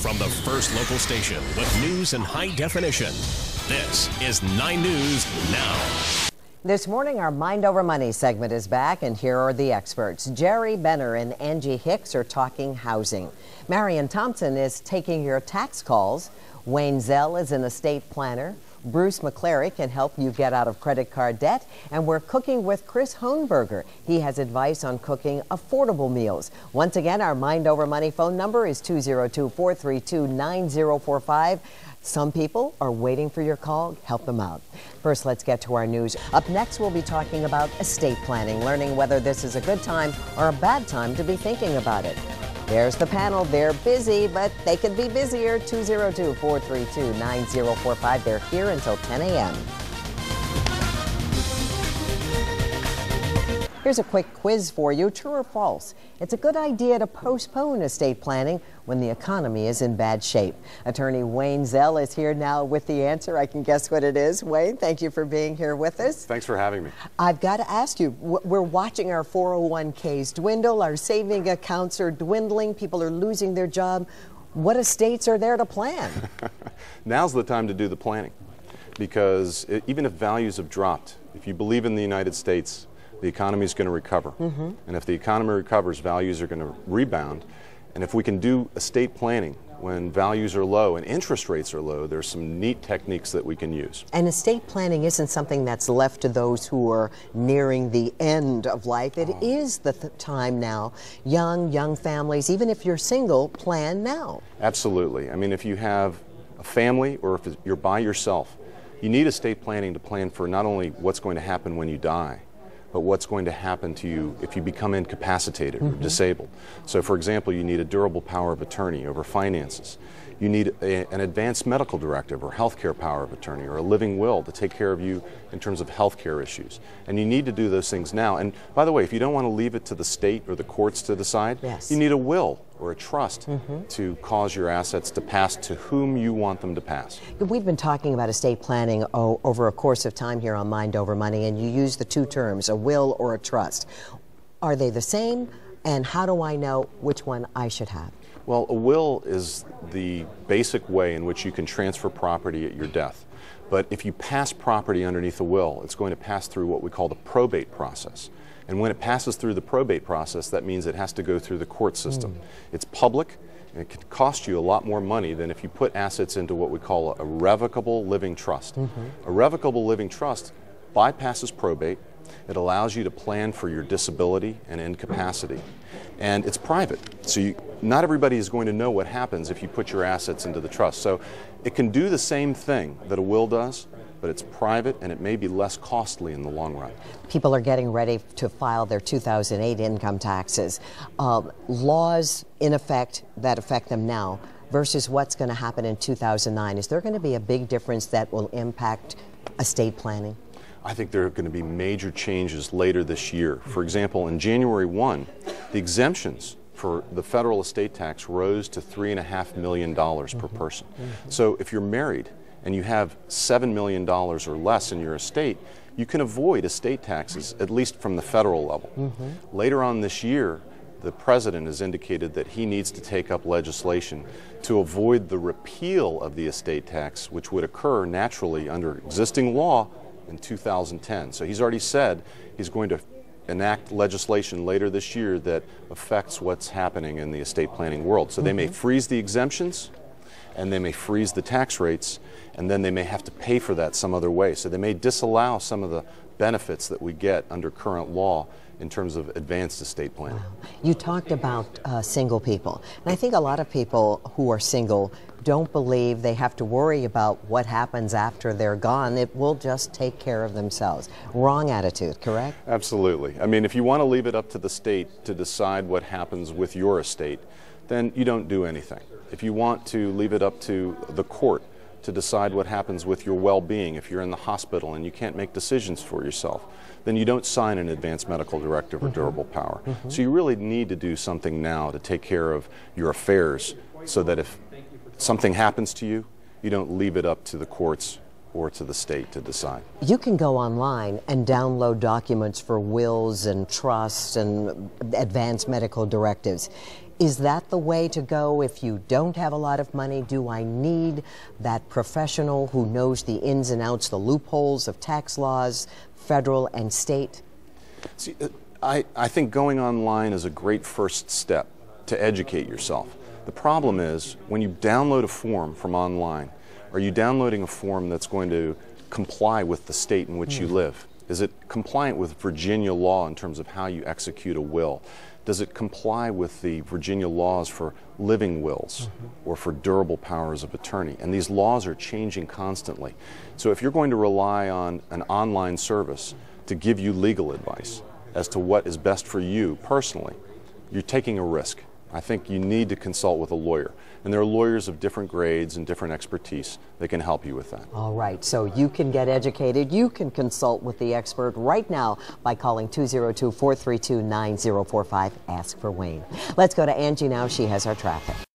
From the first local station with news in high definition, this is 9 News Now. This morning, our Mind Over Money segment is back, and here are the experts. Jerry Benner and Angie Hicks are talking housing. Marion Thompson is taking your tax calls. Wayne Zell is an estate planner. Bruce McClary can help you get out of credit card debt. And we're cooking with Chris Hohenberger. He has advice on cooking affordable meals. Once again, our Mind Over Money phone number is 202-432-9045. Some people are waiting for your call. Help them out. First, let's get to our news. Up next, we'll be talking about estate planning, learning whether this is a good time or a bad time to be thinking about it. There's the panel. They're busy, but they could be busier. 202-432-9045. They're here until 10 a.m. Here's a quick quiz for you. True or false? It's a good idea to postpone estate planning when the economy is in bad shape. Attorney Wayne Zell is here now with the answer. I can guess what it is. Wayne, thank you for being here with us. Thanks for having me. I've got to ask you, we're watching our 401ks dwindle. Our saving accounts are dwindling. People are losing their job. What estates are there to plan? Now's the time to do the planning, because even if values have dropped, if you believe in the United States, the economy is going to recover. And if the economy recovers, values are going to rebound. And if we can do estate planning when values are low and interest rates are low, there's some neat techniques that we can use. And estate planning isn't something that's left to those who are nearing the end of life. It is the time now. Young families, even if you're single, plan now. Absolutely. I mean, if you have a family or if you're by yourself, you need estate planning to plan for not only what's going to happen when you die, but what's going to happen to you if you become incapacitated or disabled. So, for example, you need a durable power of attorney over finances. You need an advanced medical directive or healthcare power of attorney or a living will to take care of you in terms of healthcare issues. And you need to do those things now. And by the way, if you don't want to leave it to the state or the courts to decide, you need a will or a trust to cause your assets to pass to whom you want them to pass. We've been talking about estate planning over a course of time here on Mind Over Money, and you use the two terms, a will or a trust. Are they the same? And how do I know which one I should have? Well, a will is the basic way in which you can transfer property at your death. But if you pass property underneath a will, it's going to pass through what we call the probate process. And when it passes through the probate process, that means it has to go through the court system. It's public, and it can cost you a lot more money than if you put assets into what we call a revocable living trust. A revocable living trust bypasses probate. It allows you to plan for your disability and incapacity. And it's private, so not everybody is going to know what happens if you put your assets into the trust. So it can do the same thing that a will does, but it's private and it may be less costly in the long run. People are getting ready to file their 2008 income taxes. Laws in effect that affect them now versus what's going to happen in 2009. Is there going to be a big difference that will impact estate planning? I think there are going to be major changes later this year. For example, in January 1, the exemptions for the federal estate tax rose to $3.5 million per person. So if you're married and you have $7 million or less in your estate, you can avoid estate taxes, at least from the federal level. Later on this year, the president has indicated that he needs to take up legislation to avoid the repeal of the estate tax, which would occur naturally under existing law in 2010. So he's already said he's going to enact legislation later this year that affects what's happening in the estate planning world. So they may freeze the exemptions, and they may freeze the tax rates, and then they may have to pay for that some other way. So they may disallow some of the benefits that we get under current law in terms of advanced estate planning. You talked about single people, and I think a lot of people who are single don't believe they have to worry about what happens after they're gone. It will just take care of themselves. Wrong attitude, correct? Absolutely. I mean, if you want to leave it up to the state to decide what happens with your estate, then you don't do anything. If you want to leave it up to the court to decide what happens with your well-being, if you're in the hospital and you can't make decisions for yourself, then you don't sign an advanced medical directive or durable power. So you really need to do something now to take care of your affairs so that if something happens to you, you don't leave it up to the courts or to the state to decide. You can go online and download documents for wills and trusts and advanced medical directives. Is that the way to go if you don't have a lot of money? Do I need that professional who knows the ins and outs, the loopholes of tax laws, federal and state? See, I think going online is a great first step to educate yourself. The problem is when you download a form from online, are you downloading a form that's going to comply with the state in which you live? Is it compliant with Virginia law in terms of how you execute a will? Does it comply with the Virginia laws for living wills or for durable powers of attorney? And these laws are changing constantly. So if you're going to rely on an online service to give you legal advice as to what is best for you personally, you're taking a risk. I think you need to consult with a lawyer. And there are lawyers of different grades and different expertise that can help you with that. All right, so you can get educated. You can consult with the expert right now by calling 202-432-9045. Ask for Wayne. Let's go to Angie now. She has our traffic.